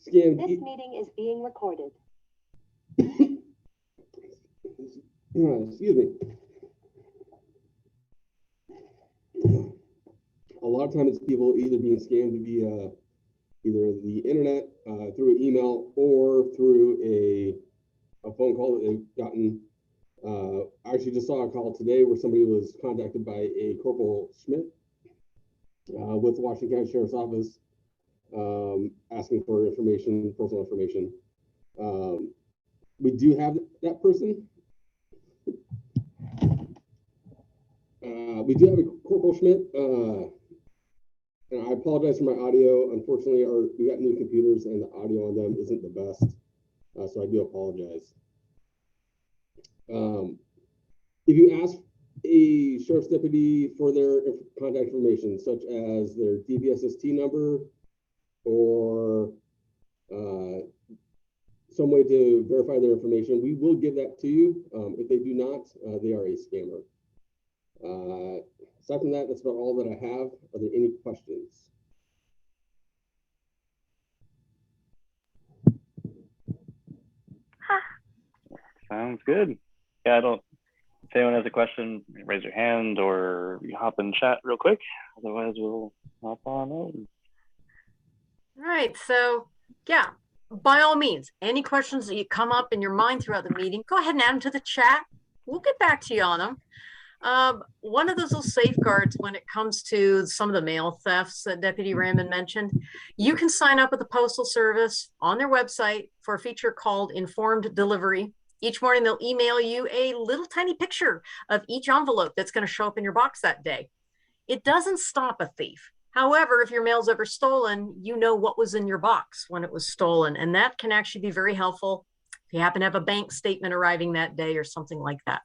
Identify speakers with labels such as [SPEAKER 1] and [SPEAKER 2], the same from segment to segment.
[SPEAKER 1] scammed.
[SPEAKER 2] This meeting is being recorded.
[SPEAKER 1] Excuse me. A lot of times people either being scammed via either the internet, through an email, or through a phone call that they've gotten. I actually just saw a call today where somebody was contacted by a Corporal Schmidt with the Washington County Sheriff's Office, asking for information, personal information. We do have that person. We do have a Corporal Schmidt, and I apologize for my audio. Unfortunately, we got new computers and the audio on them isn't the best, so I do apologize. If you ask a sheriff's deputy for their contact information, such as their DVSST number or some way to verify their information, we will give that to you. If they do not, they are a scammer. Aside from that, that's about all that I have. Are there any questions?
[SPEAKER 3] Sounds good. Yeah, if anyone has a question, raise your hand or you hop in chat real quick. Otherwise, we'll hop on in.
[SPEAKER 4] All right, so yeah, by all means, any questions that you come up in your mind throughout the meeting, go ahead and add them to the chat. We'll get back to you on them. One of those little safeguards when it comes to some of the mail thefts that Deputy Raymond mentioned, you can sign up with the Postal Service on their website for a feature called Informed Delivery. Each morning, they'll email you a little tiny picture of each envelope that's going to show up in your box that day. It doesn't stop a thief. However, if your mail's ever stolen, you know what was in your box when it was stolen, and that can actually be very helpful if you happen to have a bank statement arriving that day or something like that.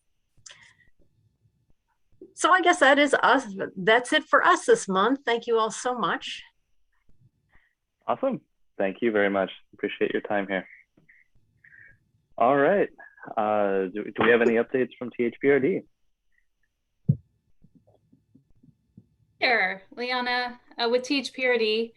[SPEAKER 4] So I guess that is us. That's it for us this month. Thank you all so much.
[SPEAKER 3] Awesome. Thank you very much. Appreciate your time here. All right. Do we have any updates from THPRD?
[SPEAKER 5] Sure, Liana, with THPRD,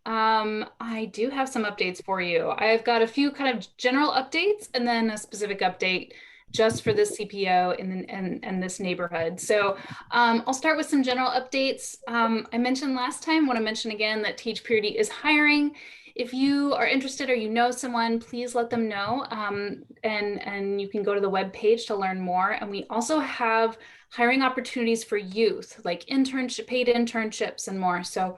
[SPEAKER 5] I do have some updates for you. I've got a few kind of general updates and then a specific update just for this CPO and this neighborhood. So I'll start with some general updates. I mentioned last time, want to mention again that THPRD is hiring. If you are interested or you know someone, please let them know. And you can go to the webpage to learn more. And we also have hiring opportunities for youth, like paid internships and more. So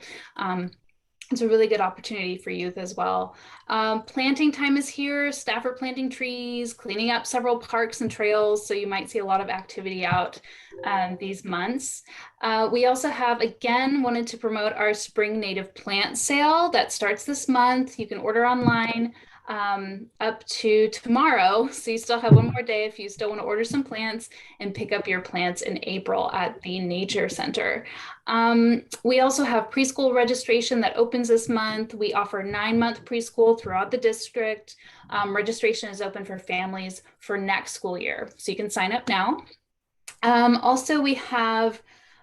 [SPEAKER 5] it's a really good opportunity for youth as well. Planting time is here. Staff are planting trees, cleaning up several parks and trails. So you might see a lot of activity out these months. We also have, again, wanted to promote our spring native plant sale that starts this month. You can order online up to tomorrow. So you still have one more day if you still want to order some plants and pick up your plants in April at the Nature Center. We also have preschool registration that opens this month. We offer 9-month preschool throughout the district. Registration is open for families for next school year. So you can sign up now. Also, we have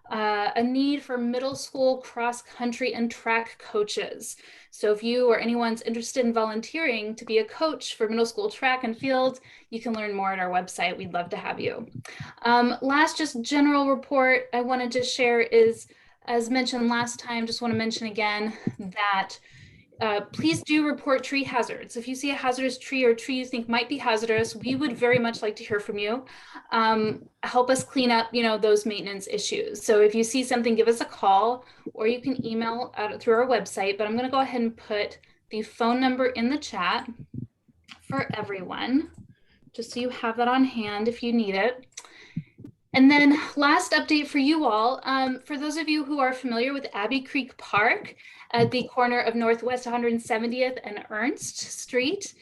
[SPEAKER 5] a need for middle school cross country and track coaches. So if you or anyone's interested in volunteering to be a coach for middle school track and field, you can learn more at our website. We'd love to have you. Last, just general report I wanted to share is, as mentioned last time, just want to mention again that please do report tree hazards. If you see a hazardous tree or tree you think might be hazardous, we would very much like to hear from you. Help us clean up, those maintenance issues. So if you see something, give us a call, or you can email through our website. But I'm going to go ahead and put the phone number in the chat for everyone, just so you have that on hand if you need it. And then last update for you all, for those of you who are familiar with Abbey Creek Park at the corner of Northwest 170th and Ernst Street,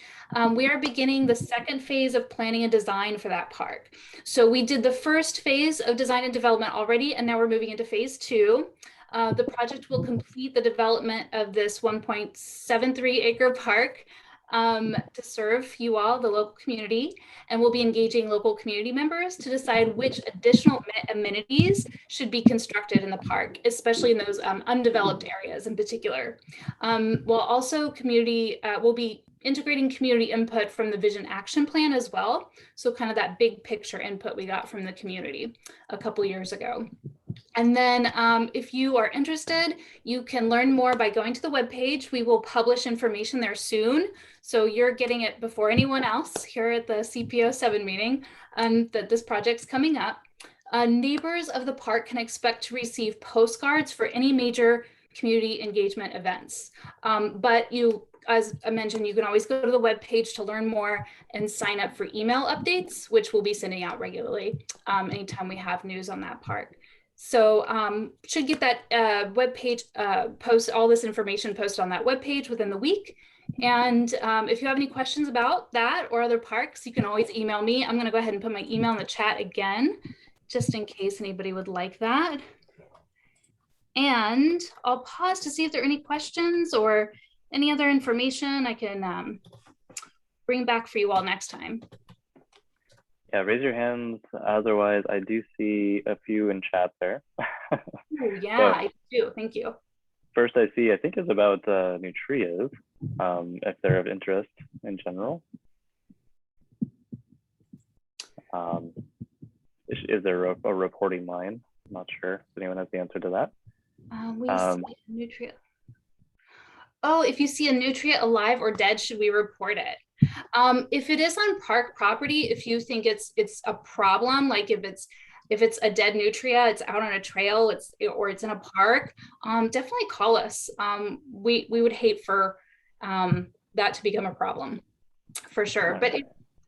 [SPEAKER 5] we are beginning the second phase of planning and design for that park. So we did the first phase of design and development already, and now we're moving into phase 2. The project will complete the development of this 1.73 acre park to serve you all, the local community, and we'll be engaging local community members to decide which additional amenities should be constructed in the park, especially in those undeveloped areas in particular. We'll also we'll be integrating community input from the Vision Action Plan as well. So kind of that big picture input we got from the community a couple years ago. And then if you are interested, you can learn more by going to the webpage. We will publish information there soon. So you're getting it before anyone else here at the CPO 7 meeting that this project's coming up. Neighbors of the park can expect to receive postcards for any major community engagement events. But as I mentioned, you can always go to the webpage to learn more and sign up for email updates, which we'll be sending out regularly anytime we have news on that park. So should get that webpage post, all this information posted on that webpage within the week. And if you have any questions about that or other parks, you can always email me. I'm going to go ahead and put my email in the chat again, just in case anybody would like that. And I'll pause to see if there are any questions or any other information I can bring back for you all next time.
[SPEAKER 3] Yeah, raise your hands. Otherwise, I do see a few in chat there.
[SPEAKER 5] Ooh, yeah,
[SPEAKER 3] So,
[SPEAKER 5] I do. Thank you.
[SPEAKER 3] first I see, I think it's about nutrias, if they're of interest in general. Is there a reporting line? I'm not sure if anyone has the answer to that.
[SPEAKER 5] We see a nutria. Oh, if you see a nutria alive or dead, should we report it? If it is on park property, if you think it's a problem, like if it's a dead nutria, it's out on a trail, or it's in a park, definitely call us. We would hate for that to become a problem, for sure. But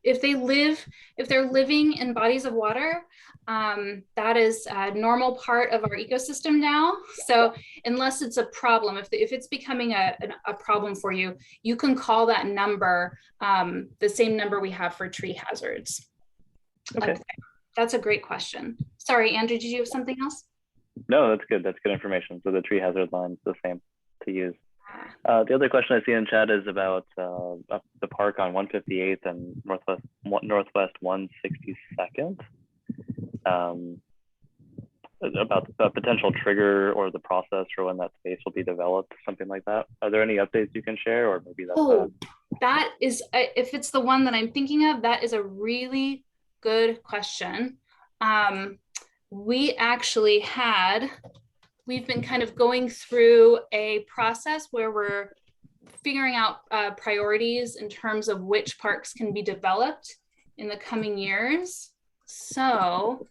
[SPEAKER 5] if they're living in bodies of water, that is a normal part of our ecosystem now. So unless it's a problem, if it's becoming a problem for you, you can call that number, the same number we have for tree hazards. Okay. That's a great question. Sorry, Andrew, did you have something else?
[SPEAKER 3] No, that's good. That's good information. So the tree hazard line is the same to use. The other question I see in chat is about the park on 158th and Northwest 162nd. About the potential trigger or the process for when that space will be developed, something like that. Are there any updates you can share, or maybe that's
[SPEAKER 5] that is, if it's the one that I'm thinking of, that is a really good question. We've been kind of going through a process where we're figuring out priorities in terms of which parks can be developed in the coming years. So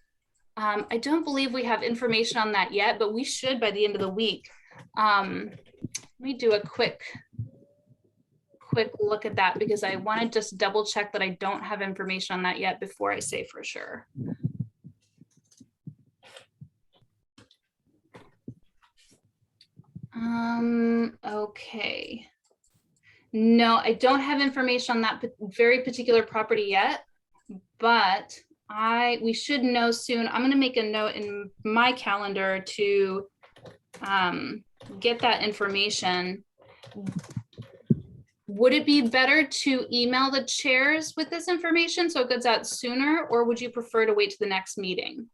[SPEAKER 5] I don't believe we have information on that yet, but we should by the end of the week. Let me do a quick look at that, because I want to just double check that I don't have information on that yet before I say for sure. Okay. No, I don't have information on that very particular property yet, but we should know soon. I'm going to make a note in my calendar to get that information. Would it be better to email the chairs with this information so it goes out sooner, or would you prefer to wait to the next meeting?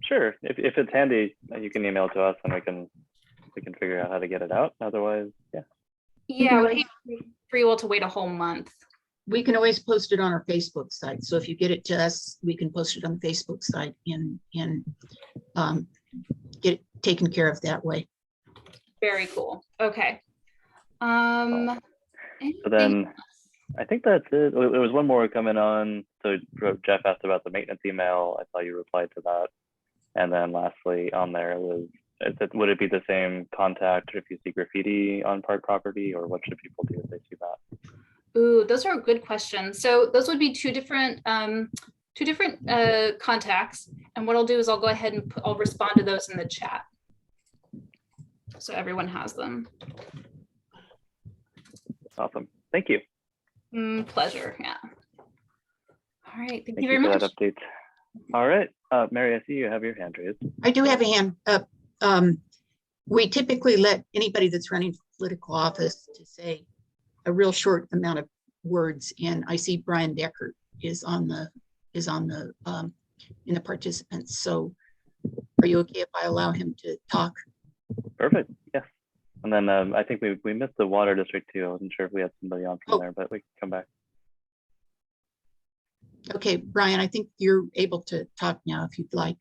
[SPEAKER 3] Sure. If it's handy, you can email it to us and we can figure out how to get it out. Otherwise, yeah.
[SPEAKER 5] Yeah, I would hate for you all to wait a whole month.
[SPEAKER 6] We can always post it on our Facebook site. So if you get it to us, we can post it on the Facebook site and get it taken care of that way.
[SPEAKER 5] Very cool. Okay.
[SPEAKER 3] So then I think that's it. There was one more coming on. So Jeff asked about the maintenance email. I saw you replied to that. And then lastly on there was, would it be the same contact if you see graffiti on park property, or what should people do if they see that?
[SPEAKER 5] Ooh, those are good questions. So those would be two different contacts. And what I'll do is I'll go ahead and I'll respond to those in the chat, so everyone has them.
[SPEAKER 3] Awesome. Thank you.
[SPEAKER 5] Pleasure. Yeah. All right. Thank you
[SPEAKER 3] for
[SPEAKER 5] very much.
[SPEAKER 3] that update. All right. Mary, I see you have your hand raised.
[SPEAKER 6] I do have a hand up. We typically let anybody that's running for political office to say a real short amount of words, and I see Brian Decker is on the in the participants. So are you okay if I allow him to talk?
[SPEAKER 3] Perfect. Yes. And then I think we missed the water district too. I wasn't sure if we had somebody on from there, but we can come back.
[SPEAKER 6] Okay, Brian, I think you're able to talk now if you'd like.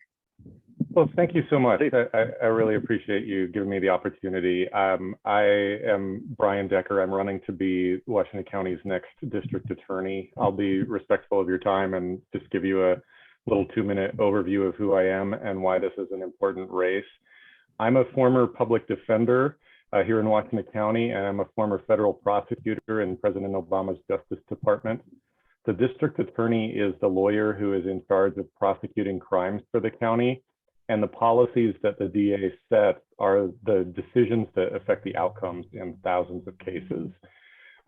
[SPEAKER 7] Well, thank you so much. I really appreciate you giving me the opportunity. I am Brian Decker. I'm running to be Washington County's next district attorney. I'll be respectful of your time and just give you a little 2-minute overview of who I am and why this is an important race. I'm a former public defender here in Washington County, and I'm a former federal prosecutor in President Obama's Justice Department. The district attorney is the lawyer who is in charge of prosecuting crimes for the county, and the policies that the DA set are the decisions that affect the outcomes in thousands of cases.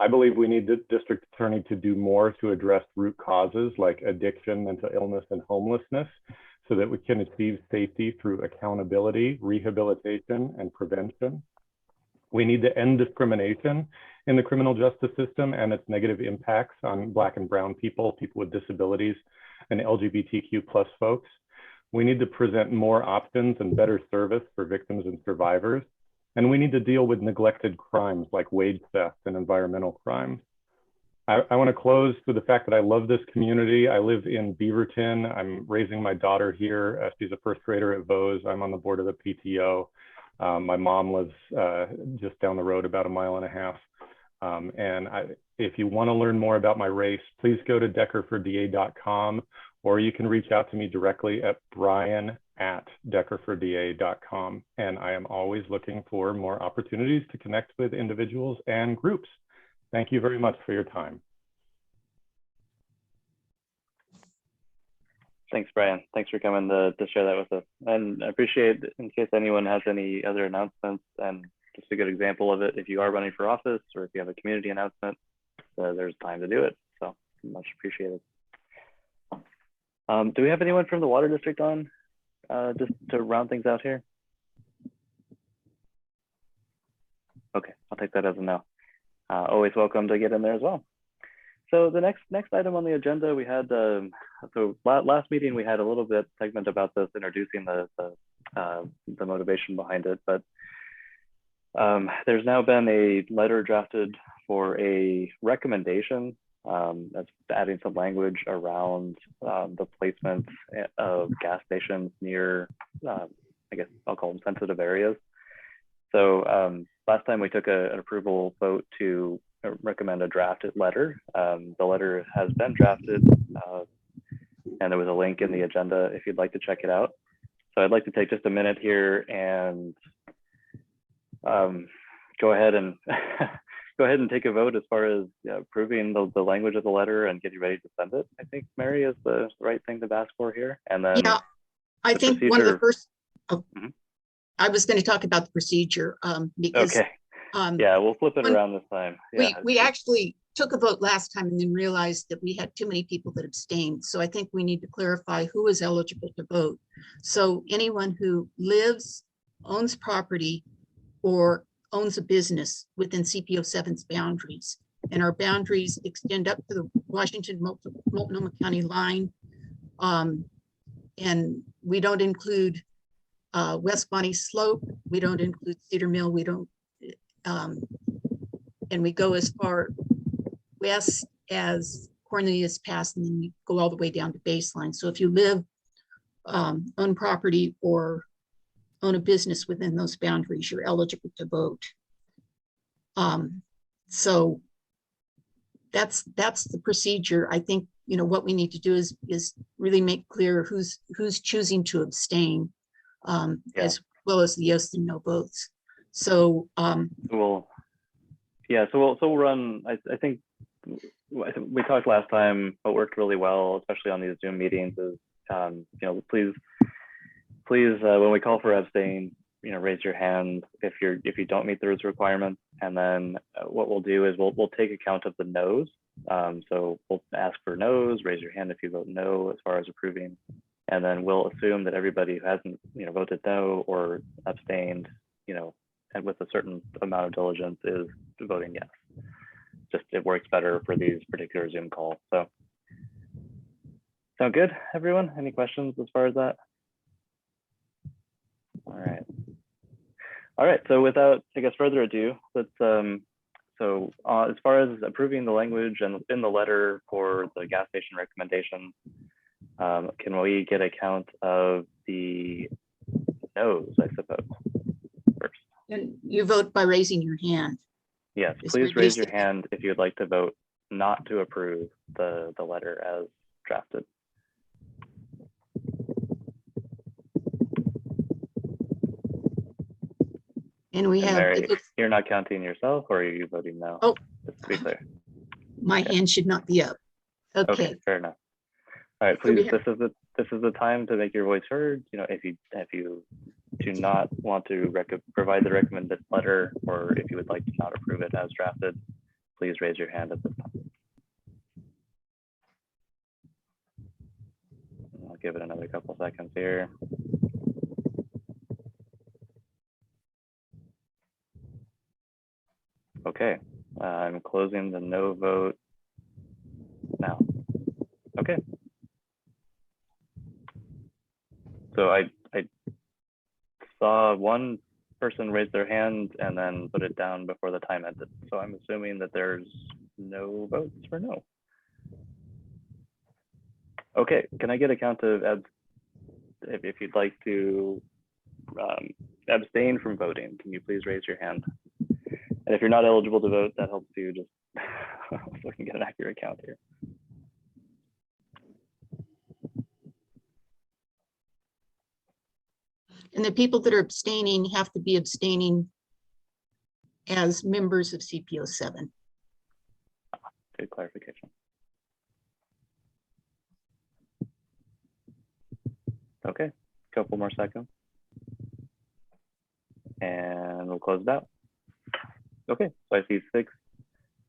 [SPEAKER 7] I believe we need the district attorney to do more to address root causes like addiction, mental illness, and homelessness, so that we can achieve safety through accountability, rehabilitation, and prevention. We need to end discrimination in the criminal justice system and its negative impacts on Black and brown people, people with disabilities, and LGBTQ+ folks. We need to present more options and better service for victims and survivors. And we need to deal with neglected crimes like wage theft and environmental crimes. I want to close with the fact that I love this community. I live in Beaverton. I'm raising my daughter here. She's a first grader at Vose. I'm on the board of the PTO. My mom lives just down the road about 1.5 miles. If you want to learn more about my race, please go to deckerfordda.com, or you can reach out to me directly at brian@deckerfordda.com. And I am always looking for more opportunities to connect with individuals and groups. Thank you very much for your time.
[SPEAKER 3] Thanks, Brian. Thanks for coming to share that with us. And I appreciate, in case anyone has any other announcements, and just a good example of it, if you are running for office or if you have a community announcement, there's time to do it. So much appreciated. Do we have anyone from the water district on, just to round things out here? Okay, I'll take that as a no. Always welcome to get in there as well. So the next item on the agenda, we had, so last meeting we had a little bit segment about this, introducing the motivation behind it, but there's now been a letter drafted for a recommendation that's adding some language around the placement of gas stations near, I guess I'll call them sensitive areas. So last time we took an approval vote to recommend a drafted letter. The letter has been drafted, and there was a link in the agenda if you'd like to check it out. So I'd like to take just a minute here and go ahead and take a vote as far as approving the language of the letter and getting ready to send it. I think, Mary, is the right thing to ask for here. And then
[SPEAKER 6] yeah, I think one of the first, I was going to talk about the procedure because
[SPEAKER 3] okay. Yeah, we'll flip it around this time. Yeah.
[SPEAKER 6] We actually took a vote last time and then realized that we had too many people that abstained. So I think we need to clarify who is eligible to vote. So anyone who lives, owns property, or owns a business within CPO 7's boundaries. And our boundaries extend up to the Washington-Multnomah County line. And we don't include West Bonnie Slope. We don't include Cedar Mill. We don't, and we go as far west as Cornelius Pass, and then we go all the way down to baseline. So if you live, own property, or own a business within those boundaries, you're eligible to vote. So that's the procedure. I think, you know, what we need to do is really make clear who's choosing to abstain, as well as the yes and no votes. So
[SPEAKER 3] we'll run. I think we talked last time. What worked really well, especially on these Zoom meetings, is you know, please when we call for abstain, you know, raise your hand if you don't meet those requirements, and then what we'll do is we'll take account of the no's. So we'll ask for no's, raise your hand if you vote no as far as approving, and then we'll assume that everybody who hasn't, you know, voted no or abstained, you know, and with a certain amount of diligence, is voting yes. just it works better for these particular Zoom calls. So sound good, everyone? Any questions as far as that? All right. So without, I guess, further ado, let's as far as approving the language and in the letter for the gas station recommendation, can we get a count of the no's, I suppose, first?
[SPEAKER 6] And you vote by raising your hand.
[SPEAKER 3] Yes,
[SPEAKER 6] Just
[SPEAKER 3] please raise
[SPEAKER 6] reduce
[SPEAKER 3] your
[SPEAKER 6] it.
[SPEAKER 3] hand if you'd like to vote not to approve the letter as drafted.
[SPEAKER 6] And we
[SPEAKER 3] And
[SPEAKER 6] have,
[SPEAKER 3] Mary,
[SPEAKER 6] it looks,
[SPEAKER 3] you're not counting yourself, or are you voting no?
[SPEAKER 6] Oh.
[SPEAKER 3] Just to be clear.
[SPEAKER 6] my
[SPEAKER 3] Okay.
[SPEAKER 6] hand should not be up.
[SPEAKER 3] Okay,
[SPEAKER 6] Okay.
[SPEAKER 3] fair enough. All right,
[SPEAKER 6] So we
[SPEAKER 3] please, this is the time to make your voice heard. You know, if you do not want to provide the recommended letter, or if you would like to not approve it as drafted, please raise your hand at this time. I'll give it another couple seconds here. Okay, I'm closing the no vote now. Okay. So I saw one person raise their hand and then put it down before the time ended. So I'm assuming that there's no votes for no. Okay, can I get a count of if you'd like to abstain from voting, can you please raise your hand? And if you're not eligible to vote, that helps you just so we can get an accurate count here.
[SPEAKER 6] And the people that are abstaining have to be abstaining as members of CPO 7.
[SPEAKER 3] Good clarification. Okay, couple more seconds. And we'll close it out. Okay, so I see 6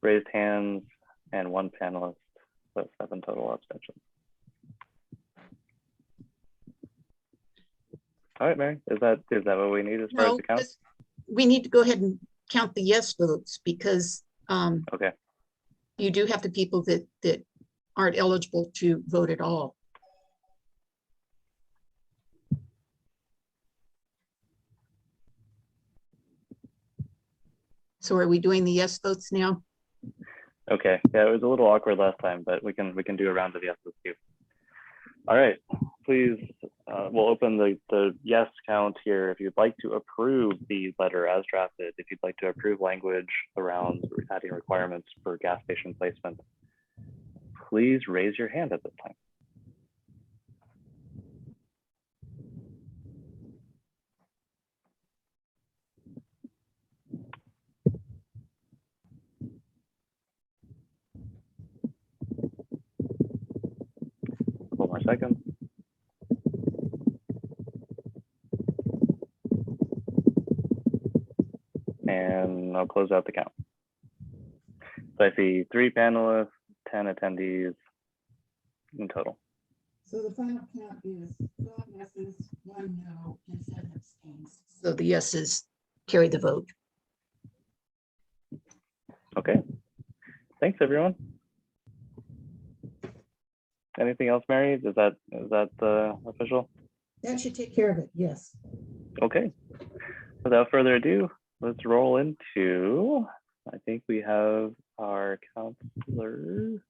[SPEAKER 3] raised hands and 1 panelist, so 7 total abstentions. All right, Mary, is that what we need as far as
[SPEAKER 6] No,
[SPEAKER 3] the count?
[SPEAKER 6] we need to go ahead and count the yes votes because
[SPEAKER 3] Okay,
[SPEAKER 6] you do have the people that aren't eligible to vote at all. So are we doing the yes votes now?
[SPEAKER 3] okay, yeah, it was a little awkward last time, but we can do a round of yeses too. All right, please, we'll open the yes count here. If you'd like to approve the letter as drafted, if you'd like to approve language around adding requirements for gas station placement, please raise your hand at this time. Couple more seconds. And I'll close out the count. So I see 3 panelists, 10 attendees in total.
[SPEAKER 6] So the final count is 12 yeses, 1 no, and 7 abstains. So the yeses carry the vote.
[SPEAKER 3] Okay, thanks everyone. Anything else, Mary? Is that official?
[SPEAKER 6] That should take care of it, yes.
[SPEAKER 3] Okay, without further ado, let's roll into, I think we have our counselor.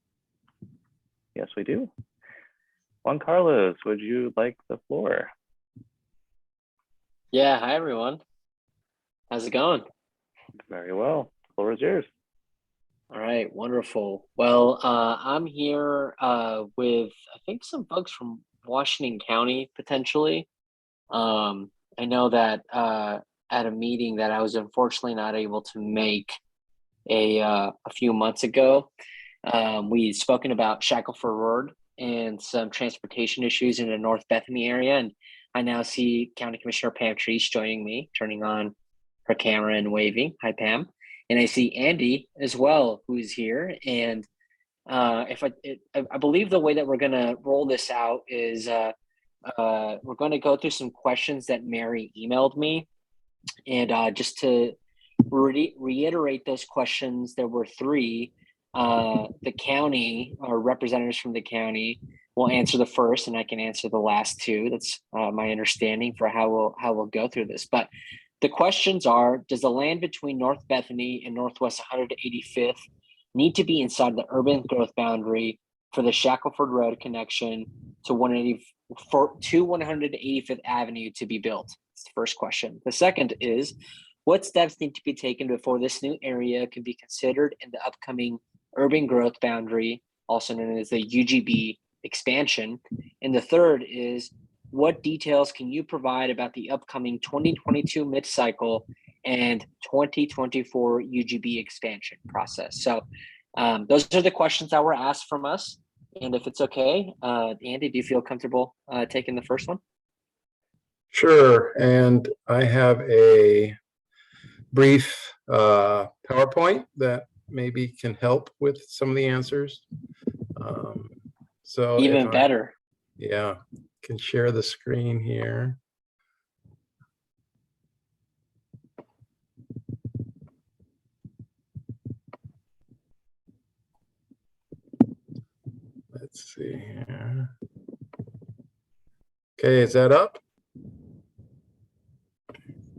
[SPEAKER 3] Yes, we do. Juan Carlos, would you like the floor?
[SPEAKER 8] Yeah, hi everyone. How's it going?
[SPEAKER 3] Very well, floor is yours.
[SPEAKER 8] All right, wonderful. Well, I'm here with, I think, some folks from Washington County, potentially. I know that at a meeting that I was unfortunately not able to make a few months ago, we'd spoken about Shackelford Road and some transportation issues in the North Bethany area. And I now see County Commissioner Pam Treece joining me, turning on her camera and waving. Hi, Pam. And I see Andy as well, who's here. And I believe the way that we're going to roll this out is we're going to go through some questions that Mary emailed me. And just to reiterate those questions. There were three. The county or representatives from the county will answer the first, and I can answer the last two. That's my understanding for how we'll go through this. But the questions are: does the land between North Bethany and Northwest 185th need to be inside the urban growth boundary for the Shackelford Road connection to 185th Avenue to be built? That's the first question. The second is, what steps need to be taken before this new area can be considered in the upcoming urban growth boundary, also known as the UGB expansion? And the third is, what details can you provide about the upcoming 2022 mid-cycle and 2024 UGB expansion process? So those are the questions that were asked from us. And if it's okay, Andy, do you feel comfortable taking the first one?
[SPEAKER 9] Sure. And I have a brief PowerPoint that maybe can help with some of the answers. So
[SPEAKER 8] even better.
[SPEAKER 9] Yeah, can share the screen here. Let's see here. Okay, is that up?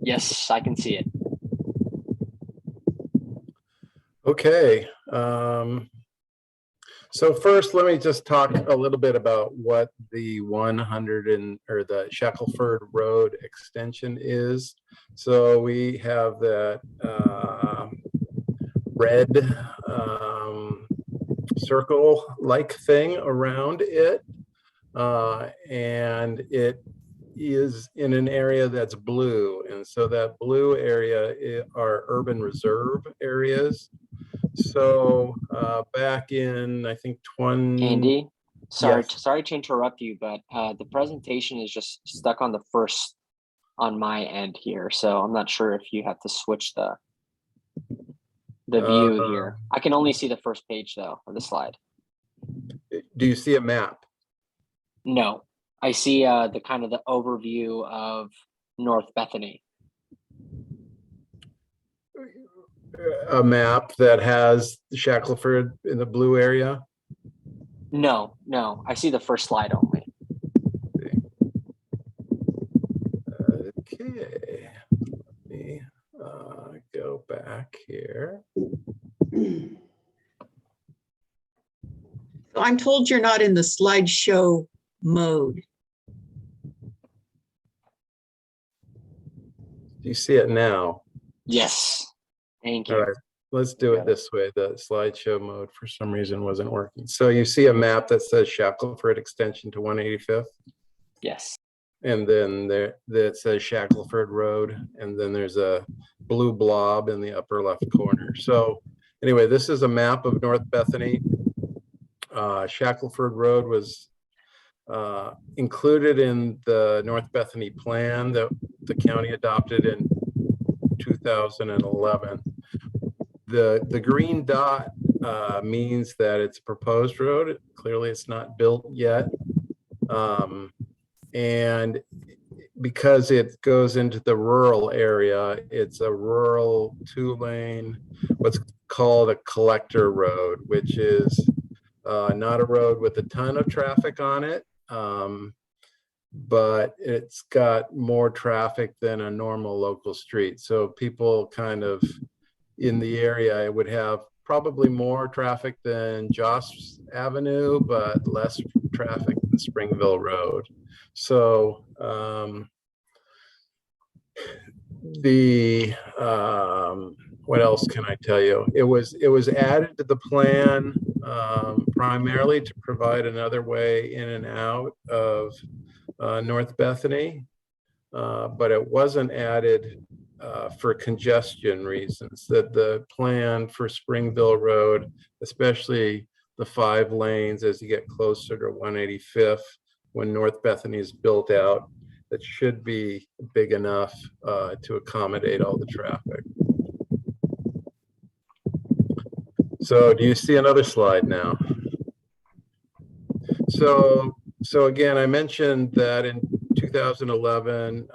[SPEAKER 8] Yes, I can see it.
[SPEAKER 9] Okay. So first, let me just talk a little bit about what the the Shackleford Road extension is. So we have that red circle-like thing around it, and it is in an area that's blue, and so that blue area are urban reserve areas. So back in, I think,
[SPEAKER 8] Andy, sorry,
[SPEAKER 9] Yes.
[SPEAKER 8] sorry to interrupt you, but the presentation is just stuck on the first on my end here. So I'm not sure if you have to switch the view here. I can only see the first page though, of the slide.
[SPEAKER 9] Do you see a map?
[SPEAKER 8] No, I see the kind of the overview of North Bethany.
[SPEAKER 9] A map that has Shackleford in the blue area?
[SPEAKER 8] No, I see the first slide only.
[SPEAKER 9] Okay, let me go back here.
[SPEAKER 6] So I'm told you're not in the slideshow mode.
[SPEAKER 9] Do you see it now?
[SPEAKER 8] Yes, thank you.
[SPEAKER 9] All right, let's do it this way. The slideshow mode for some reason wasn't working. So you see a map that says Shackelford extension to 185th?
[SPEAKER 8] Yes.
[SPEAKER 9] And then there that says Shackelford Road, and then there's a blue blob in the upper left corner. So anyway, this is a map of North Bethany. Shackelford Road was included in the North Bethany plan that the county adopted in 2011. The green dot means that it's a proposed road. Clearly, it's not built yet. And because it goes into the rural area, it's a rural 2-lane, what's called a collector road, which is not a road with a ton of traffic on it, but it's got more traffic than a normal local street. So people kind of in the area would have probably more traffic than Joss Avenue, but less traffic than Springville Road. So what else can I tell you? It was added to the plan primarily to provide another way in and out of North Bethany, but it wasn't added for congestion reasons. That the plan for Springville Road, especially the 5 lanes as you get closer to 185th, when North Bethany is built out, that should be big enough to accommodate all the traffic. So do you see another slide now? So again, I mentioned that in 2011,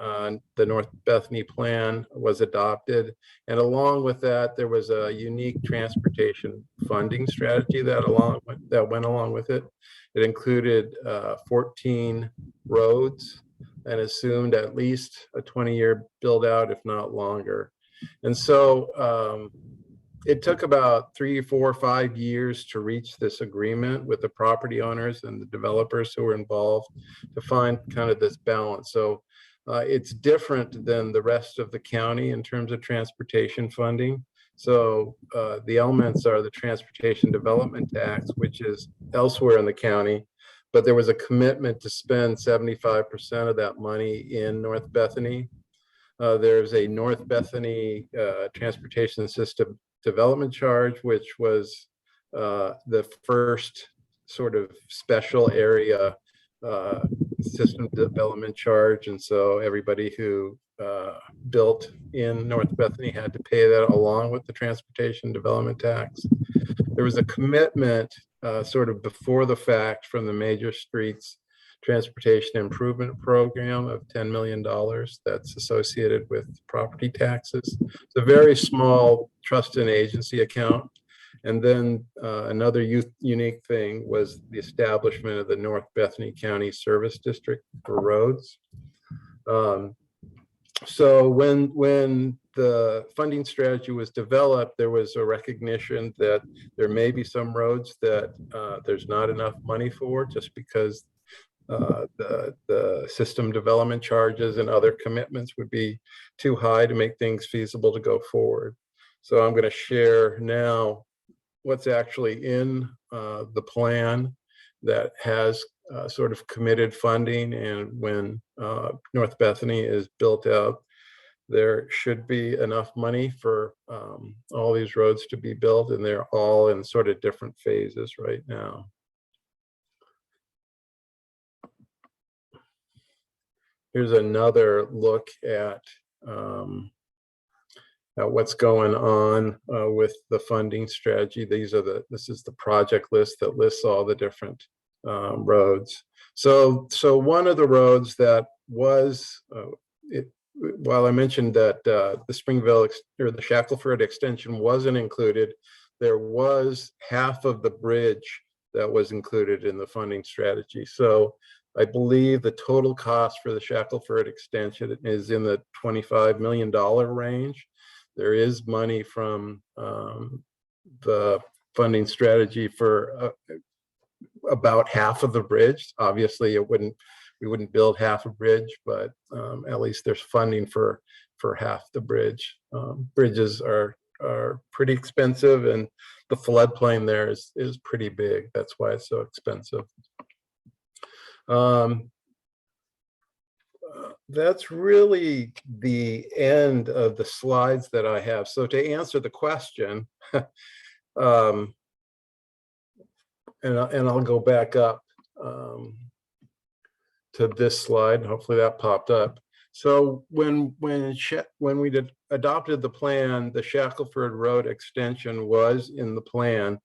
[SPEAKER 9] the North Bethany plan was adopted. And along with that, there was a unique transportation funding strategy that went along with it. It included 14 roads and assumed at least a 20-year build out, if not longer. And so it took about 3, 4, 5 years to reach this agreement with the property owners and the developers who were involved to find kind of this balance. So it's different than the rest of the county in terms of transportation funding. So the elements are the transportation development tax, which is elsewhere in the county, but there was a commitment to spend 75% of that money in North Bethany. There's a North Bethany transportation system development charge, which was the first sort of special area system development charge. And so everybody who built in North Bethany had to pay that along with the transportation development tax. There was a commitment sort of before the fact from the Major Streets Transportation Improvement Program of $10 million that's associated with property taxes. It's a very small trust and agency account. And then another unique thing was the establishment of the North Bethany County Service District for roads. So when the funding strategy was developed, there was a recognition that there may be some roads that there's not enough money for, just because the system development charges and other commitments would be too high to make things feasible to go forward. So I'm going to share now what's actually in the plan that has sort of committed funding, and when North Bethany is built out, there should be enough money for all these roads to be built, and they're all in sort of different phases right now. Here's another look at what's going on with the funding strategy. This is the project list that lists all the different roads. So one of the roads that was, while I mentioned that the Springville or the Shackleford extension wasn't included, there was half of the bridge that was included in the funding strategy. So I believe the total cost for the Shackelford extension is in the $25 million range. There is money from the funding strategy for about half of the bridge. Obviously, we wouldn't build half a bridge, but at least there's funding for half the bridge. Bridges are pretty expensive, and the floodplain there is pretty big. That's why it's so expensive. That's really the end of the slides that I have. So to answer the question, and I'll go back up to this slide. Hopefully that popped up. So when we adopted the plan, the Shackelford Road extension was in the plan.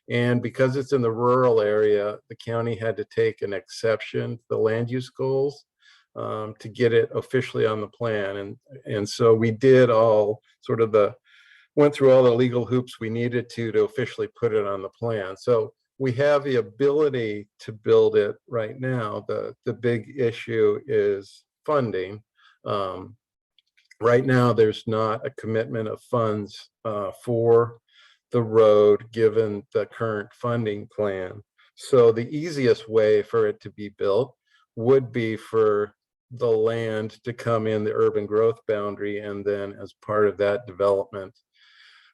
[SPEAKER 9] And because it's in the rural area, the county had to take an exception to the land use goals to get it officially on the plan. And so we did all sort of went through all the legal hoops we needed to officially put it on the plan. So we have the ability to build it right now. The big issue is funding. Right now, there's not a commitment of funds for the road given the current funding plan. So the easiest way for it to be built would be for the land to come in the urban growth boundary, and then as part of that development,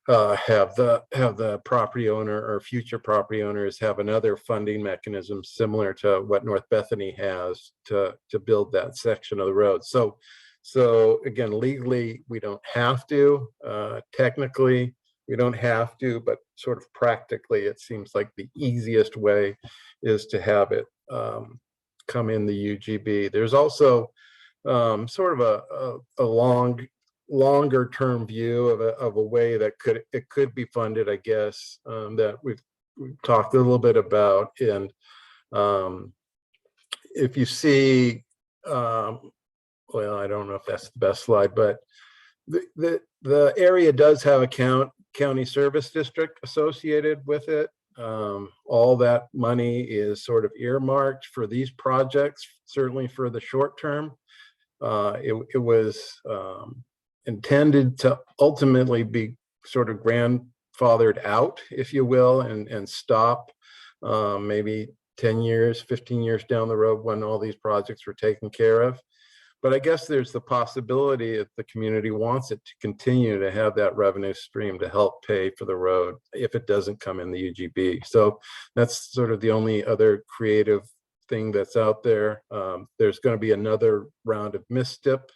[SPEAKER 9] have the property owner or future property owners have another funding mechanism similar to what North Bethany has to build that section of the road. So again, legally, we don't have to. Technically, we don't have to, but sort of practically, it seems like the easiest way is to have it come in the UGB. There's also sort of a longer term view of a way that it could be funded, I guess, that we've talked a little bit about. And if you see well, I don't know if that's the best slide, but the area does have a county service district associated with it. All that money is sort of earmarked for these projects, certainly for the short term. It was intended to ultimately be sort of grandfathered out, if you will, and stop maybe 10 years, 15 years down the road when all these projects were taken care of. But I guess there's the possibility, if the community wants it, to continue to have that revenue stream to help pay for the road if it doesn't come in the UGB. So that's sort of the only other creative thing that's out there. There's going to be another round of MISTIP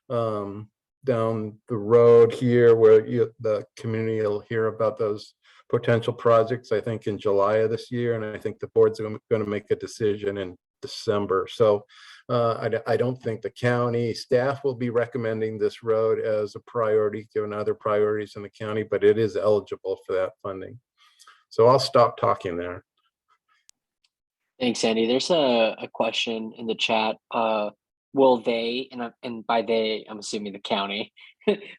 [SPEAKER 9] down the road here where the community will hear about those potential projects, I think in July of this year. And I think the board's going to make a decision in December. So I don't think the county staff will be recommending this road as a priority given other priorities in the county, but it is eligible for that funding. So I'll stop talking there.
[SPEAKER 8] Thanks, Andy. There's a question in the chat. Will they, and by they, I'm assuming the county,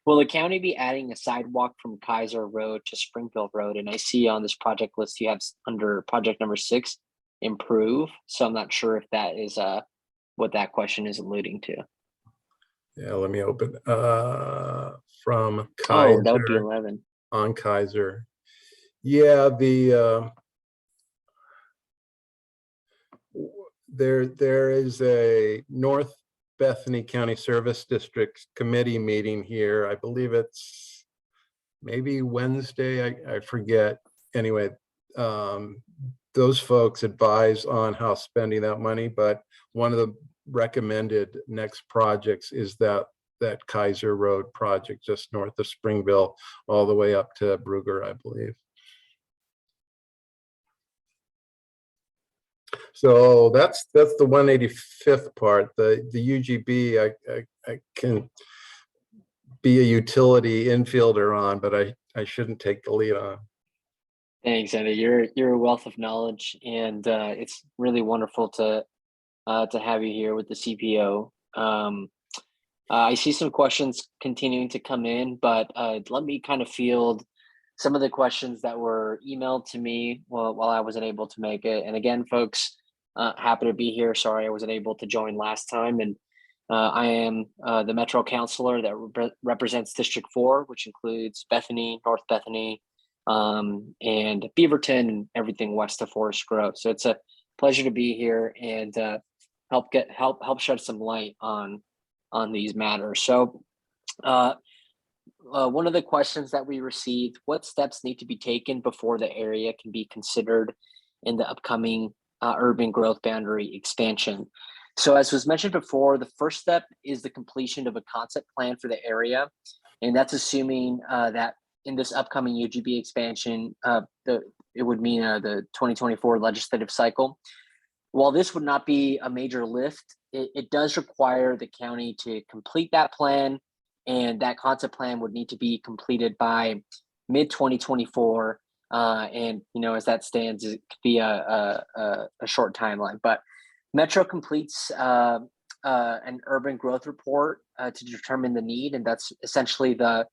[SPEAKER 8] will the county be adding a sidewalk from Kaiser Road to Springfield Road? And I see on this project list you have under project number 6, improve. So I'm not sure if that is what that question is alluding to.
[SPEAKER 9] Yeah, let me open from Kaiser.
[SPEAKER 8] Oh, that would be 11
[SPEAKER 9] on Kaiser. Yeah, there is a North Bethany County Service District committee meeting here. I believe it's maybe Wednesday. I forget. Anyway, those folks advise on how spending that money, but one of the recommended next projects is that Kaiser Road project just north of Springville, all the way up to Brugger, I believe. So that's the 185th part. The UGB I can be a utility infielder on, but I shouldn't take the lead on.
[SPEAKER 8] Thanks, Andy. You're a wealth of knowledge, and it's really wonderful to have you here with the CPO. I see some questions continuing to come in, but let me kind of field some of the questions that were emailed to me while I wasn't able to make it. And again, folks, happy to be here. Sorry I wasn't able to join last time. And I am the Metro Councilor that represents District 4, which includes Bethany, North Bethany, and Beaverton, and everything west of Forest Grove. So it's a pleasure to be here and help shed some light on these matters. So one of the questions that we received: what steps need to be taken before the area can be considered in the upcoming urban growth boundary expansion? So as was mentioned before, the first step is the completion of a concept plan for the area. And that's assuming that in this upcoming UGB expansion, it would mean the 2024 legislative cycle. While this would not be a major lift, it does require the county to complete that plan, and that concept plan would need to be completed by mid-2024. And as that stands, it could be a short timeline. But Metro completes an urban growth report to determine the need, and that's essentially the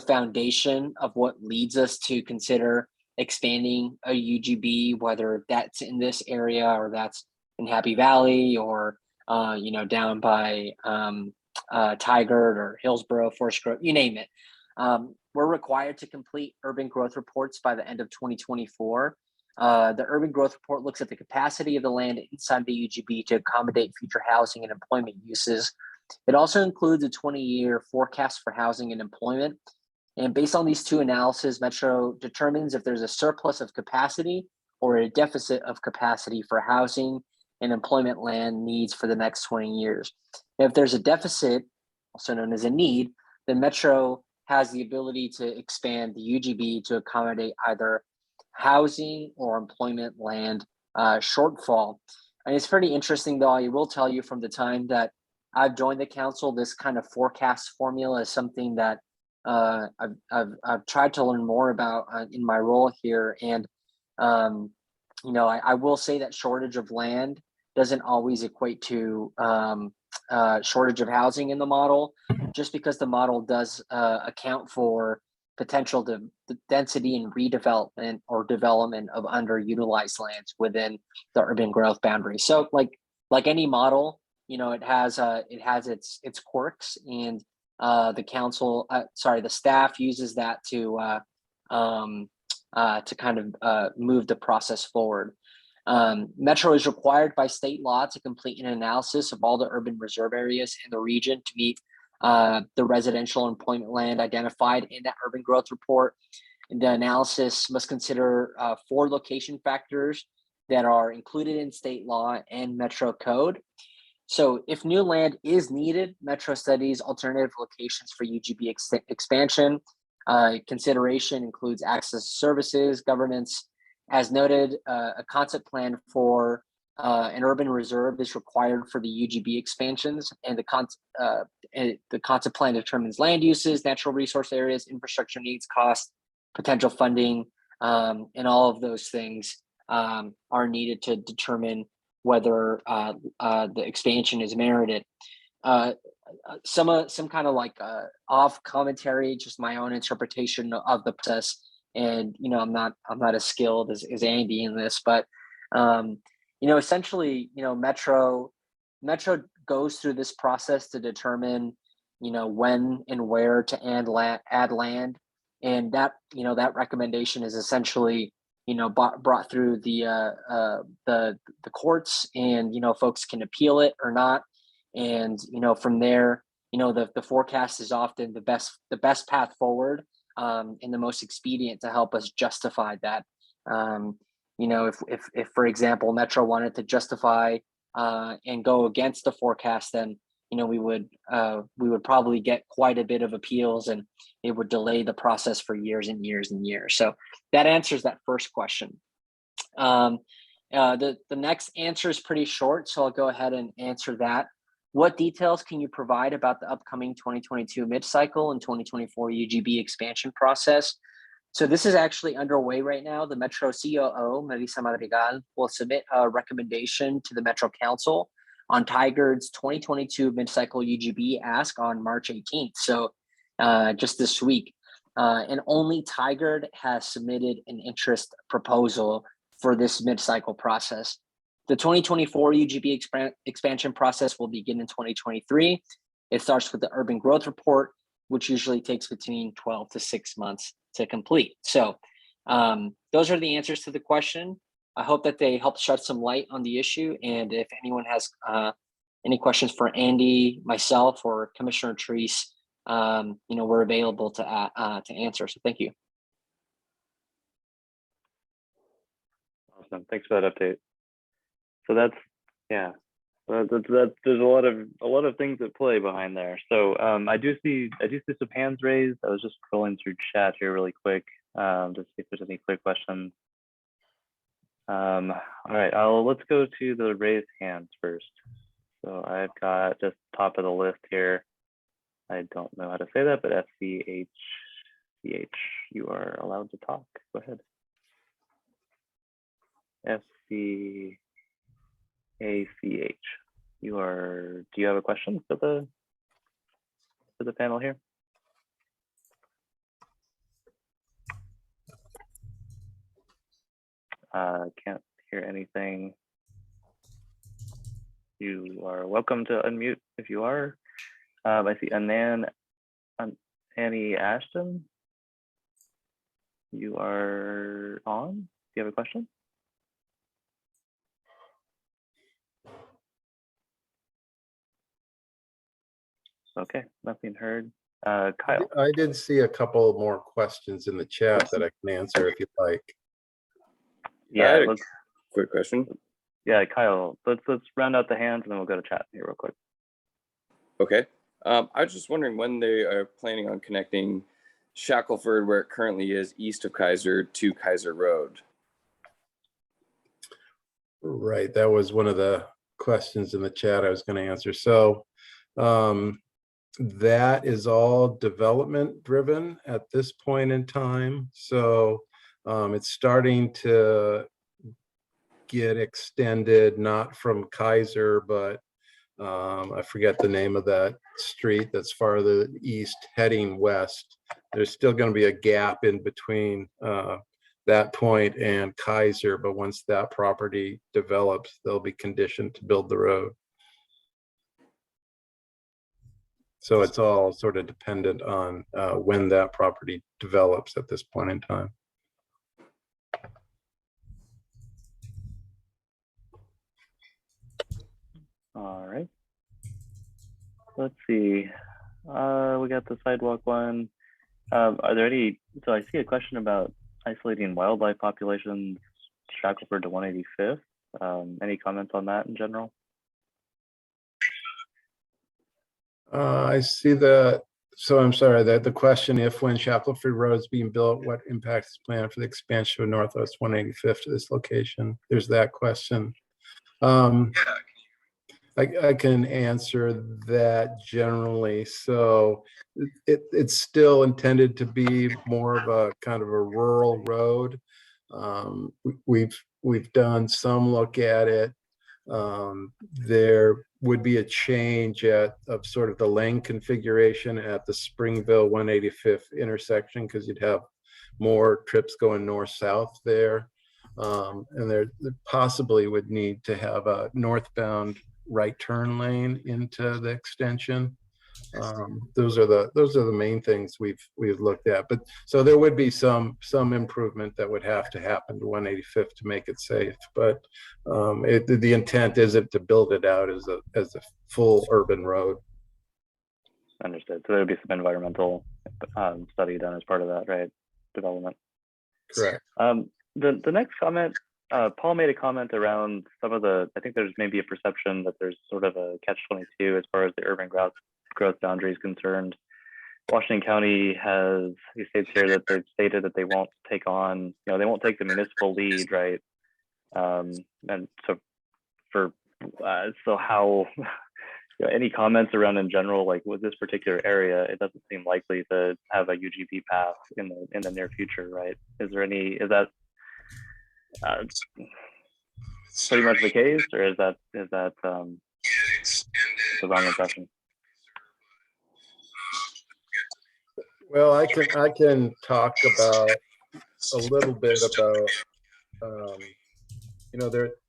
[SPEAKER 8] foundation of what leads us to consider expanding a UGB, whether that's in this area or that's in Happy Valley or down by Tigard or Hillsborough, Forest Grove, you name it. We're required to complete urban growth reports by the end of 2024. The urban growth report looks at the capacity of the land inside the UGB to accommodate future housing and employment uses. It also includes a 20-year forecast for housing and employment. And based on these two analyses, Metro determines if there's a surplus of capacity or a deficit of capacity for housing and employment land needs for the next 20 years. And if there's a deficit, also known as a need, then Metro has the ability to expand the UGB to accommodate either housing or employment land shortfall. And it's pretty interesting, though. I will tell you, from the time that I've joined the council, this kind of forecast formula is something that I've tried to learn more about in my role here. And I will say that shortage of land doesn't always equate to shortage of housing in the model, just because the model does account for potential the density and redevelopment or development of underutilized lands within the urban growth boundary. So like any model, you know, it has its quirks, and the staff uses that to kind of move the process forward. Metro is required by state law to complete an analysis of all the urban reserve areas in the region to meet the residential employment land identified in that urban growth report. And the analysis must consider 4 location factors that are included in state law and Metro code. So if new land is needed, Metro studies alternative locations for UGB expansion. Consideration includes access to services, governance. As noted, a concept plan for an urban reserve is required for the UGB expansions, and the concept plan determines land uses, natural resource areas, infrastructure needs, cost, potential funding, and all of those things are needed to determine whether the expansion is merited. Some kind of like off commentary, just my own interpretation of the process. And you know, I'm not as skilled as Andy in this, but you know, essentially, you know, Metro goes through this process to determine, you know, when and where to add land, and that, you know, that recommendation is essentially, you know, brought through the courts, and you know, folks can appeal it or not, and you know, from there, you know, the forecast is often the best path forward. And the most expedient to help us justify that. You know, if for example, Metro wanted to justify and go against the forecast, then you know, we would probably get quite a bit of appeals, and it would delay the process for years and years and years. So that answers that first question. The next answer is pretty short, so I'll go ahead and answer that. What details can you provide about the upcoming 2022 mid-cycle and 2024 UGB expansion process? So this is actually underway right now. The Metro COO, Melissa Madrigal, will submit a recommendation to the Metro Council on Tigard's 2022 mid-cycle UGB ask on March 18th. So just this week. And only Tigard has submitted an interest proposal for this mid-cycle process. The 2024 UGB expansion process will begin in 2023. It starts with the urban growth report, which usually takes between 12 to 6 months to complete. So those are the answers to the question. I hope that they help shed some light on the issue. And if anyone has any questions for Andy, myself, or Commissioner Treece, you know, we're available to answer. So thank you.
[SPEAKER 3] Awesome. Thanks for that update. So that's, yeah, there's a lot of things at play behind there. So I do see some hands raised. I was just scrolling through chat here really quick, to see if there's any clear questions. All right, let's go to the raised hands first. So I've got just top of the list here. I don't know how to say that, but FCHCH, you are allowed to talk. Go ahead. FCACH, do you have a question for the panel here? Can't hear anything. You are welcome to unmute if you are. I see Annie Ashton. You are on. Do you have a question? Okay, nothing heard. Kyle.
[SPEAKER 9] I did see a couple more questions in the chat that I can answer if you'd like.
[SPEAKER 3] Yeah,
[SPEAKER 10] quick question.
[SPEAKER 3] Yeah, Kyle, let's round out the hands and then we'll go to chat here real quick.
[SPEAKER 10] Okay. I was just wondering when they are planning on connecting Shackleford, where it currently is, east of Kaiser, to Kaiser Road.
[SPEAKER 9] Right, that was one of the questions in the chat I was going to answer. So that is all development driven at this point in time. So it's starting to get extended, not from Kaiser, but I forget the name of that street that's farther east heading west. There's still going to be a gap in between that point and Kaiser, but once that property develops, they'll be conditioned to build the road. So it's all sort of dependent on when that property develops at this point in time.
[SPEAKER 3] All right. Let's see. We got the sidewalk one. Are there any, so I see a question about isolating wildlife populations, Shackelford to 185th. Any comments on that in general?
[SPEAKER 9] I see that. So I'm sorry that the question, if when Shackleford Road is being built, what impact is planned for the expansion of Northwest 185th to this location? There's that question. I can answer that generally. So it's still intended to be more of a kind of a rural road. We've done some look at it. There would be a change of sort of the lane configuration at the Springville 185th intersection, because you'd have more trips going north-south there. And there possibly would need to have a northbound right turn lane into the extension. Those are the main things we've looked at. But so there would be some improvement that would have to happen to 185th to make it safe. But the intent isn't to build it out as a full urban road.
[SPEAKER 3] Understood. So there would be some environmental study done as part of that, right? Development.
[SPEAKER 9] Correct.
[SPEAKER 3] The next comment, Paul made a comment around some of the, I think there's maybe a perception that there's sort of a catch-22 as far as the urban growth boundary is concerned. Washington County has, he states here that they've stated that they won't take on, they won't take the municipal lead, right? And so so how, any comments around in general, like with this particular area, it doesn't seem likely to have a UGB path in the near future, right? Is that pretty much the case, or is that the wrong impression?
[SPEAKER 9] Well, I can talk about a little bit about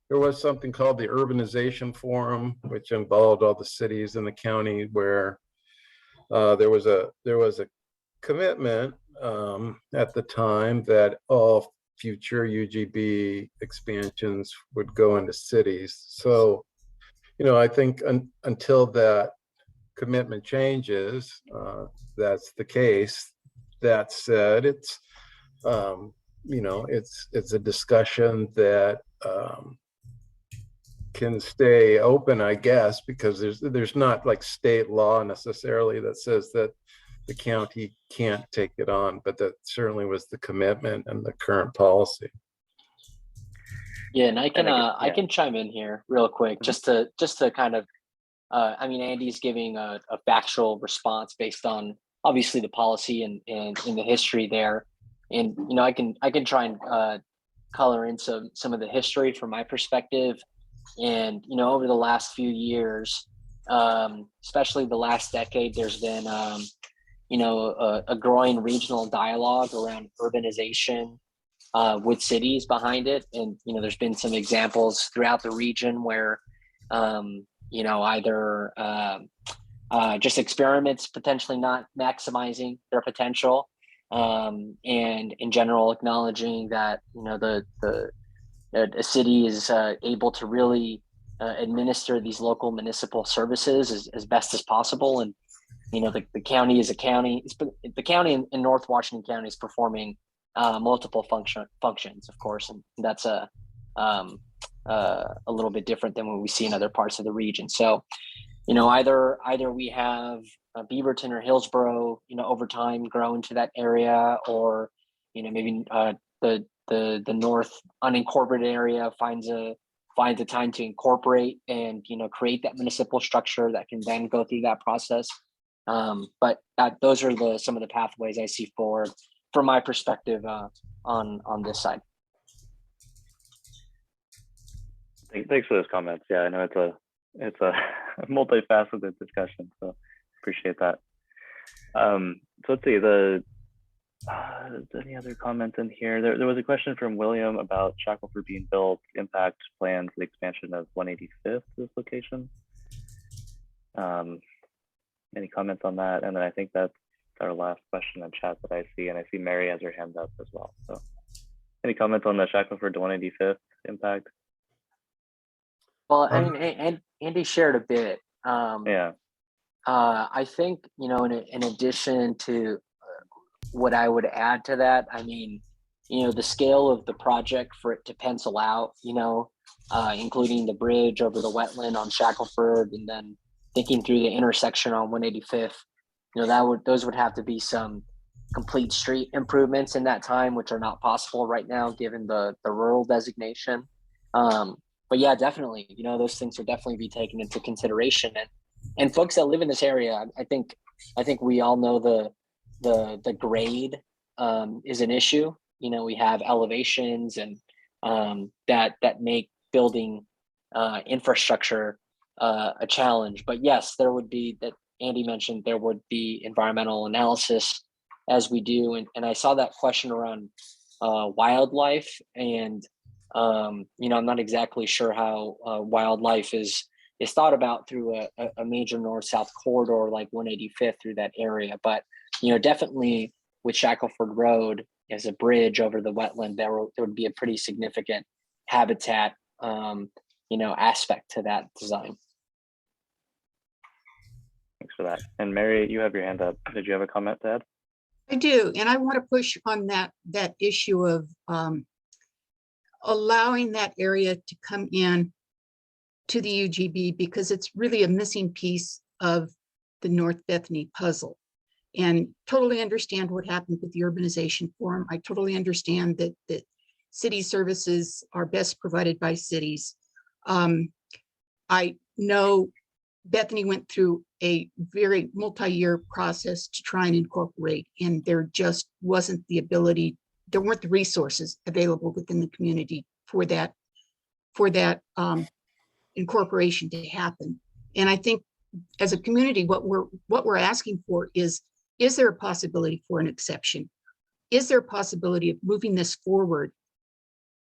[SPEAKER 9] there was something called the Urbanization Forum, which involved all the cities in the county, where there was a commitment at the time that all future UGB expansions would go into cities. So, I think until that commitment changes, that's the case. That said, it's it's a discussion that can stay open, I guess, because there's not like state law necessarily that says that the county can't take it on, but that certainly was the commitment and the current policy.
[SPEAKER 8] Yeah, and I can chime in here real quick, just to kind of, I mean, Andy's giving a factual response based on obviously the policy and the history there, and I can try and color in some of the history from my perspective, and over the last few years, especially the last decade, there's been a growing regional dialogue around urbanization with cities behind it. And, there's been some examples throughout the region where, either just experiments potentially not maximizing their potential, and in general acknowledging that, a city is able to really administer these local municipal services as best as possible. And, the county is a county. The county in North Washington County is performing multiple functions, of course, and that's a little bit different than what we see in other parts of the region. So, either we have Beaverton or Hillsborough, over time grow into that area, or maybe the North unincorporated area finds a time to incorporate and create that municipal structure that can then go through that process. But those are some of the pathways I see forward from my perspective on this side.
[SPEAKER 3] Thanks for those comments. Yeah, I know it's a multifaceted discussion, so appreciate that. So let's see, any other comments in here? There was a question from William about Shackelford being built, impact plans, the expansion of 185th, this location. Any comments on that? And then I think that's our last question in chat that I see, and I see Mary has her hand up as well. So any comments on the Shackelford to 185th impact?
[SPEAKER 8] Well, I mean, Andy shared a bit.
[SPEAKER 3] Yeah.
[SPEAKER 8] I think, you know, in addition to what I would add to that, I mean, you know, the scale of the project for it to pencil out, you know, including the bridge over the wetland on Shackelford, and then thinking through the intersection on 185th, you know, those would have to be some complete street improvements in that time, which are not possible right now given the rural designation. But yeah, definitely, you know, those things would definitely be taken into consideration. And folks that live in this area, I think we all know the grade is an issue. You know, we have elevations and that make building infrastructure a challenge. But yes, there would be, that Andy mentioned, there would be environmental analysis as we do. And I saw that question around wildlife, and you know, I'm not exactly sure how wildlife is thought about through a major north-south corridor like 185th through that area. But, you know, definitely with Shackelford Road as a bridge over the wetland, there would be a pretty significant habitat, you know, aspect to that design.
[SPEAKER 3] Thanks for that. And Mary, you have your hand up. Did you have a comment to add?
[SPEAKER 6] I do, and I want to push on that issue of allowing that area to come in to the UGB, because it's really a missing piece of the North Bethany puzzle. And totally understand what happened with the urbanization forum. I totally understand that city services are best provided by cities. I know Bethany went through a very multi-year process to try and incorporate, and there just wasn't the ability, there weren't the resources available within the community for that incorporation to happen. And I think as a community, what we're asking for is there a possibility for an exception? Is there a possibility of moving this forward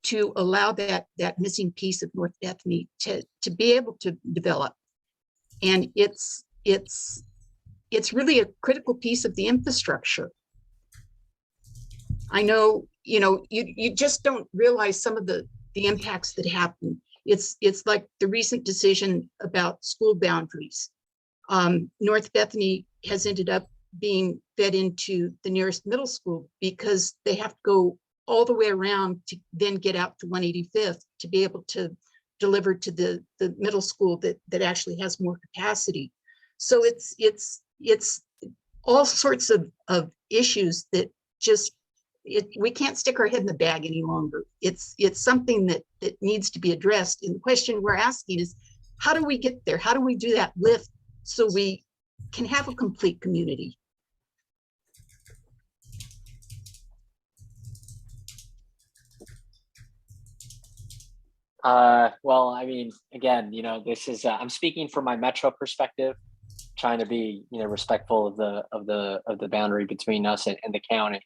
[SPEAKER 6] to allow that missing piece of North Bethany to be able to develop? And it's really a critical piece of the infrastructure. I know, you know, you just don't realize some of the impacts that happen. It's like the recent decision about school boundaries. North Bethany has ended up being fed into the nearest middle school because they have to go all the way around to then get out to 185th to be able to deliver to the middle school that actually has more capacity. So it's all sorts of issues that just, we can't stick our head in the bag any longer. It's something that needs to be addressed. And the question we're asking is, how do we get there? How do we do that lift so we can have a complete community?
[SPEAKER 8] Well, I mean, again, you know, this is I'm speaking from my metro perspective, trying to be, you know, respectful of the boundary between us and the county.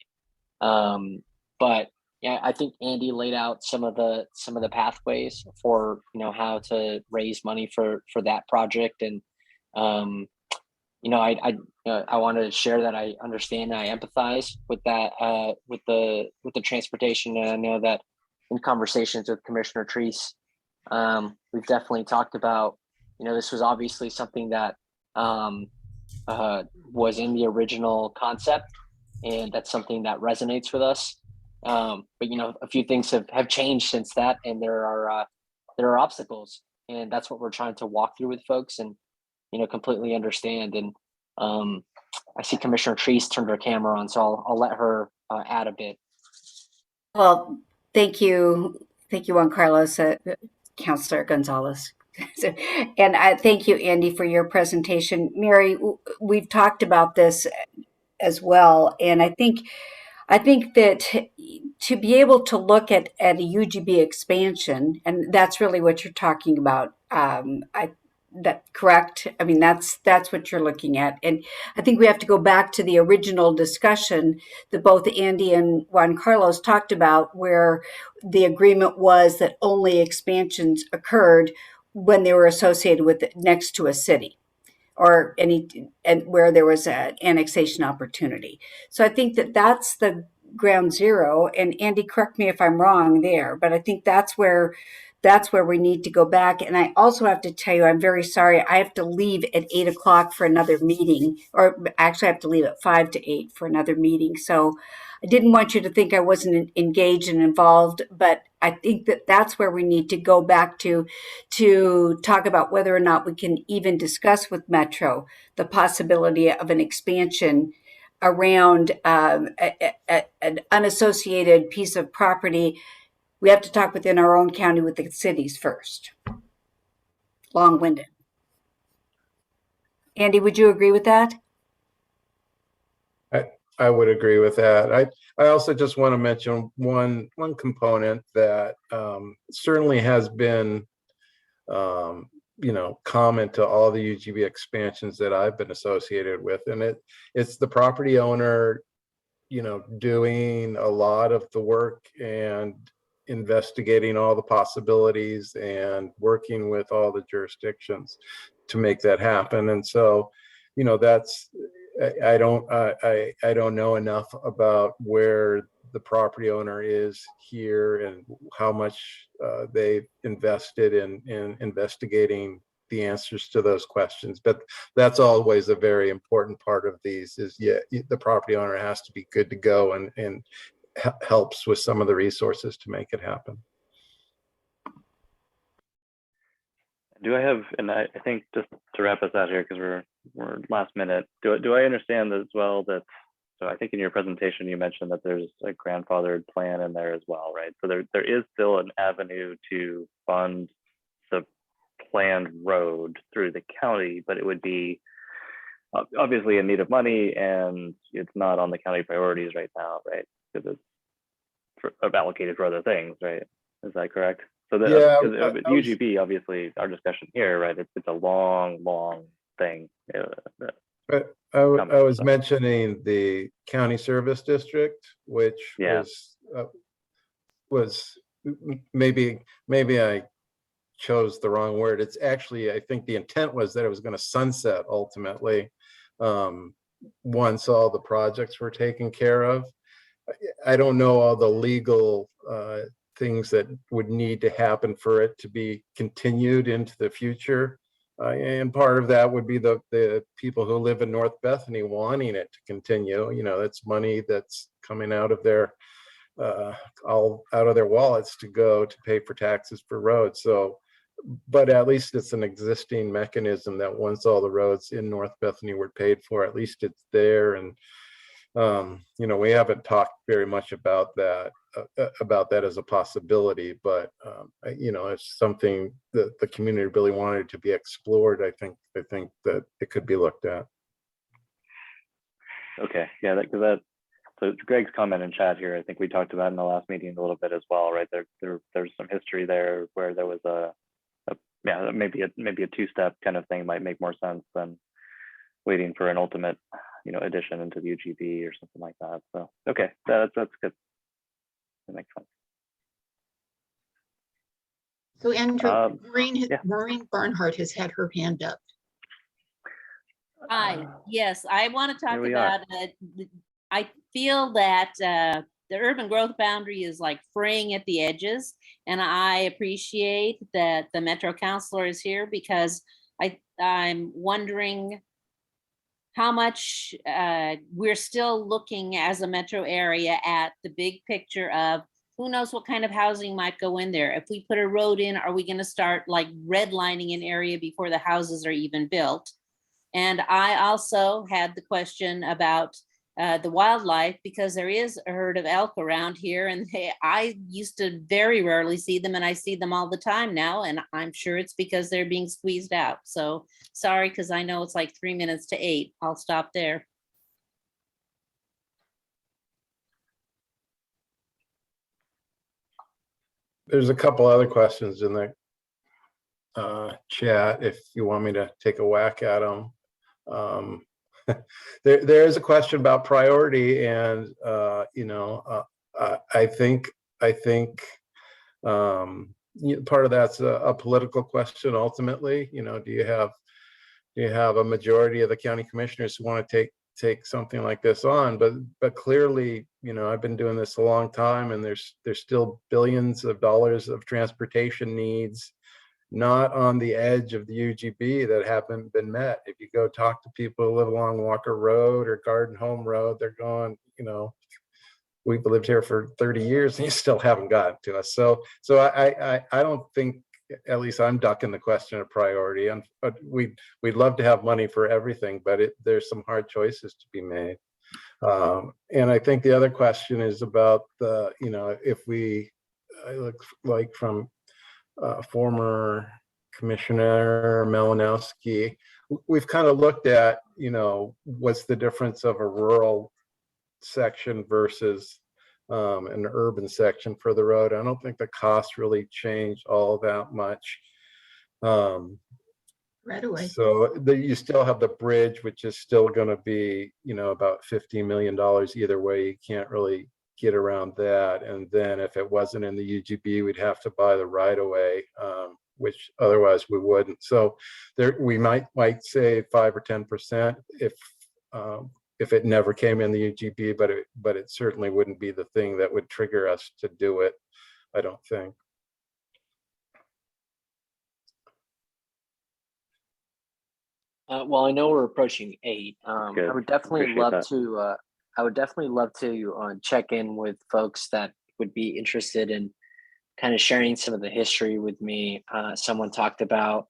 [SPEAKER 8] But yeah, I think Andy laid out some of the pathways for, you know, how to raise money for that project. And you know, I wanted to share that I understand, I empathize with that, with the transportation. And I know that in conversations with Commissioner Treece, we've definitely talked about, you know, this was obviously something that was in the original concept, and that's something that resonates with us. But you know, a few things have changed since that, and there are obstacles, and that's what we're trying to walk through with folks, and you know, completely understand. And I see Commissioner Treece turned her camera on, so I'll let her add a bit.
[SPEAKER 11] Well, thank you, Juan Carlos, Councilor Gonzalez. And I thank you, Andy, for your presentation. Mary, we've talked about this as well, and I think that to be able to look at a UGB expansion, and that's really what you're talking about, that correct? I mean, that's what you're looking at. And I think we have to go back to the original discussion that both Andy and Juan Carlos talked about, where the agreement was that only expansions occurred when they were associated with next to a city or and where there was an annexation opportunity. So I think that that's the ground zero. And Andy, correct me if I'm wrong there, but I think that's where we need to go back. And I also have to tell you, I'm very sorry. I have to leave at 8 o'clock for another meeting, or actually I have to leave at 5 to 8 for another meeting. So I didn't want you to think I wasn't engaged and involved, but I think that that's where we need to go back to talk about whether or not we can even discuss with Metro the possibility of an expansion around an unassociated piece of property. We have to talk within our own county with the cities first. Long-winded. Andy, would you agree with that?
[SPEAKER 9] I would agree with that. I also just want to mention one component that certainly has been common to all the UGB expansions that I've been associated with, and it's the property owner doing a lot of the work and investigating all the possibilities and working with all the jurisdictions to make that happen. And so, that's, I don't know enough about where the property owner is here and how much they've invested in investigating the answers to those questions. But that's always a very important part of these is, the property owner has to be good to go and helps with some of the resources to make it happen.
[SPEAKER 3] Do I have, and I think just to wrap us out here, because we're last minute, do I understand as well that, so I think in your presentation you mentioned that there's a grandfathered plan in there as well, right? So there is still an avenue to fund the planned road through the county, but it would be obviously in need of money, and it's not on the county priorities right now, right? Because it's allocated for other things, right? Is that correct? So UGB, obviously, our discussion here, right? It's a long thing.
[SPEAKER 9] I was mentioning the county service district, which was maybe I chose the wrong word. It's actually, I think the intent was that it was going to sunset ultimately once all the projects were taken care of. I don't know all the legal things that would need to happen for it to be continued into the future. And part of that would be the people who live in North Bethany wanting it to continue. That's money that's coming out of their all out of their wallets to go to pay for taxes for roads. So, but at least it's an existing mechanism that once all the roads in North Bethany were paid for, at least it's there. And we haven't talked very much about that as a possibility, but it's something that the community really wanted to be explored. I think that it could be looked at.
[SPEAKER 3] Okay, yeah, so Greg's comment in chat here, I think we talked about in the last meeting a little bit as well, right? There's some history there where there was maybe a two-step kind of thing might make more sense than waiting for an ultimate addition into the UGB or something like that. So okay, that's good. That makes sense.
[SPEAKER 6] So Andrew, Maureen Barnhart has had her hand up.
[SPEAKER 12] Hi, yes, I want to talk about I feel that the urban growth boundary is like fraying at the edges, and I appreciate that the Metro Councilor is here because I'm wondering how much we're still looking as a metro area at the big picture of who knows what kind of housing might go in there. If we put a road in, are we going to start like redlining an area before the houses are even built? And I also had the question about the wildlife, because there is a herd of elk around here, and I used to very rarely see them, and I see them all the time now, and I'm sure it's because they're being squeezed out. So sorry, because I know it's like 3 minutes to 8. I'll stop there.
[SPEAKER 9] There's a couple other questions in there. chat if you want me to take a whack at them. There is a question about priority, and I think part of that's a political question ultimately. Do you have a majority of the county commissioners who want to take something like this on? But clearly, I've been doing this a long time, and there's still billions of dollars of transportation needs not on the edge of the UGB that haven't been met. If you go talk to people who live along Walker Road or Garden Home Road, they're going, we've lived here for 30 years and you still haven't gotten to us. So I don't think, at least I'm ducking the question of priority. And we'd love to have money for everything, but there's some hard choices to be made. And I think the other question is about if I look like from former Commissioner Malinowski, we've kind of looked at, what's the difference of a rural section versus an urban section for the road. I don't think the cost really changed all that much.
[SPEAKER 6] Right away.
[SPEAKER 9] So you still have the bridge, which is still going to be, about $50 million either way. You can't really get around that. And then if it wasn't in the UGB, we'd have to buy the right of way, which otherwise we wouldn't. So we might say 5 or 10% if it never came in the UGB, but it certainly wouldn't be the thing that would trigger us to do it, I don't think.
[SPEAKER 8] Well, I know we're approaching 8. I would definitely love to. I would definitely love to check in with folks that would be interested in kind of sharing some of the history with me. Someone talked about,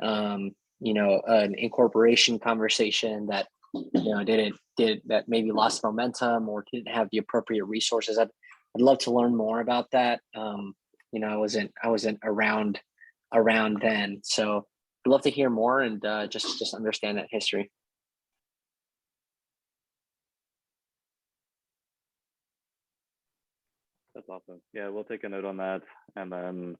[SPEAKER 8] an incorporation conversation that that maybe lost momentum or didn't have the appropriate resources. I'd love to learn more about that. I wasn't around then, so I'd love to hear more and just understand that history.
[SPEAKER 3] That's awesome. Yeah, we'll take a note on that. And then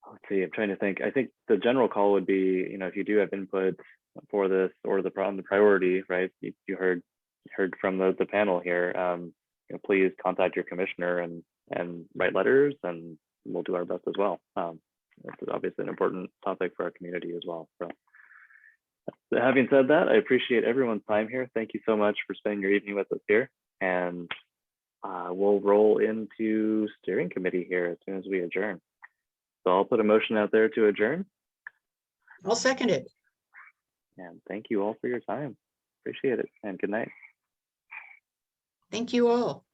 [SPEAKER 3] let's see, I'm trying to think. I think the general call would be, if you do have input for this or the priority, right? You heard from the panel here. Please contact your commissioner and write letters, and we'll do our best as well. It's obviously an important topic for our community as well. So having said that, I appreciate everyone's time here. Thank you so much for spending your evening with us here. And we'll roll into steering committee here as soon as we adjourn. So I'll put a motion out there to adjourn.
[SPEAKER 6] I'll second it.
[SPEAKER 3] And thank you all for your time. Appreciate it. And good night.
[SPEAKER 6] Thank you all.